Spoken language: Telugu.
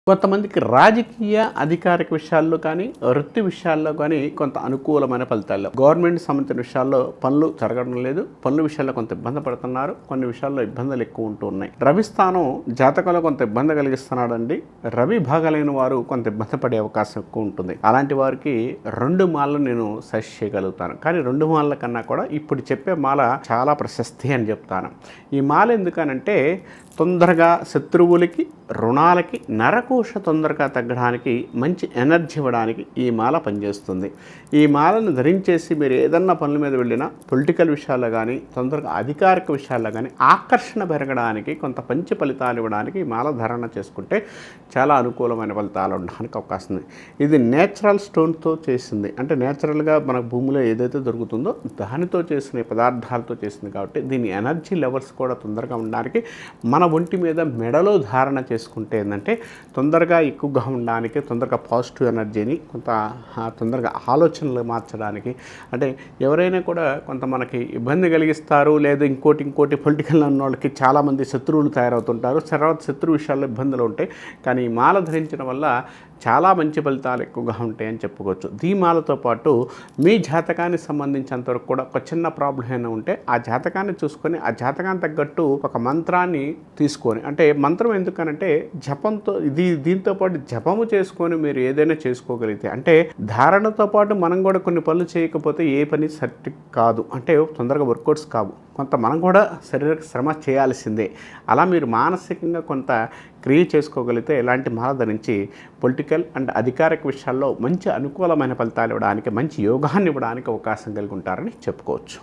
కొంతమందికి రాజకీయ అధికారిక విషయాల్లో కానీ వృత్తి విషయాల్లో కానీ కొంత అనుకూలమైన ఫలితాలు గవర్నమెంట్ సంబంధించిన విషయాల్లో పనులు జరగడం లేదు. పనుల విషయాల్లో కొంత ఇబ్బంది పడుతున్నారు. కొన్ని విషయాల్లో ఇబ్బందులు ఎక్కువ ఉంటూ ఉన్నాయి. రవి స్థానం జాతకంలో కొంత ఇబ్బంది కలిగిస్తున్నాడండి. రవి భాగాలైన వారు కొంత ఇబ్బంది పడే అవకాశం ఎక్కువ ఉంటుంది. అలాంటి వారికి 2 మాలలు నేను సజెస్ట్ చేయగలుగుతాను. కానీ 2 మాలల కన్నా కూడా ఇప్పుడు చెప్పే మాల చాలా ప్రశస్తి అని చెప్తాను. ఈ మాల ఎందుకనంటే తొందరగా శత్రువులకి, రుణాలకి, నరకోశ తొందరగా తగ్గడానికి, మంచి ఎనర్జీ ఇవ్వడానికి ఈ మాల పనిచేస్తుంది. ఈ మాలను ధరించేసి మీరు ఏదన్నా పనుల మీద వెళ్ళినా పొలిటికల్ విషయాల్లో కానీ, తొందరగా అధికారిక విషయాల్లో కానీ ఆకర్షణ పెరగడానికి, కొంత మంచి ఫలితాలు ఇవ్వడానికి ఈ మాల ధారణ చేసుకుంటే చాలా అనుకూలమైన ఫలితాలు ఉండడానికి అవకాశం ఉంది. ఇది నేచురల్ స్టోన్తో చేసింది. అంటే నేచురల్గా మన భూమిలో ఏదైతే దొరుకుతుందో దానితో చేసిన పదార్థాలతో చేసింది కాబట్టి దీని ఎనర్జీ లెవెల్స్ కూడా తొందరగా ఉండడానికి, మన ఒంటి మీద మెడలో ధారణ చేసుకుంటే ఏంటంటే తొందరగా ఎక్కువగా ఉండడానికి, తొందరగా పాజిటివ్ ఎనర్జీని కొంత తొందరగా ఆలోచనలు మార్చడానికి, అంటే ఎవరైనా కూడా కొంత మనకి ఇబ్బంది కలిగిస్తారు, లేదా ఇంకోటి పొలిటికల్ అన్న వాళ్ళకి చాలామంది శత్రువులు తయారవుతుంటారు. తర్వాత శత్రు విషయాల్లో ఇబ్బందులు ఉంటాయి. కానీ ఈ మాల ధరించడం వల్ల చాలా మంచి ఫలితాలు ఎక్కువగా ఉంటాయని చెప్పుకోవచ్చు. ఈ మాలతో పాటు మీ జాతకానికి సంబంధించినంతవరకు కూడా ఒక చిన్న ప్రాబ్లం ఏమైనా ఉంటే ఆ జాతకాన్ని చూసుకొని, ఆ జాతకానికి తగ్గట్టు ఒక మంత్రాన్ని తీసుకొని, అంటే మంత్రం ఎందుకనంటే జపంతో దీంతో పాటు జపము చేసుకొని మీరు ఏదైనా చేసుకోగలిగితే, అంటే ధారణతో పాటు మనం కూడా కొన్ని పనులు చేయకపోతే ఏ పని సర్టి కాదు, అంటే తొందరగా వర్కౌట్స్ కావు. కొంత మనం కూడా శరీర శ్రమ చేయాల్సిందే. అలా మీరు మానసికంగా కొంత క్రియ చేసుకోగలిగితే ఇలాంటి మాల ధరించి పొలిటికల్ అండ్ అధికారిక విషయాల్లో మంచి అనుకూలమైన ఫలితాలు ఇవ్వడానికి, మంచి యోగాన్ని ఇవ్వడానికి అవకాశం కలిగి ఉంటారని చెప్పుకోవచ్చు.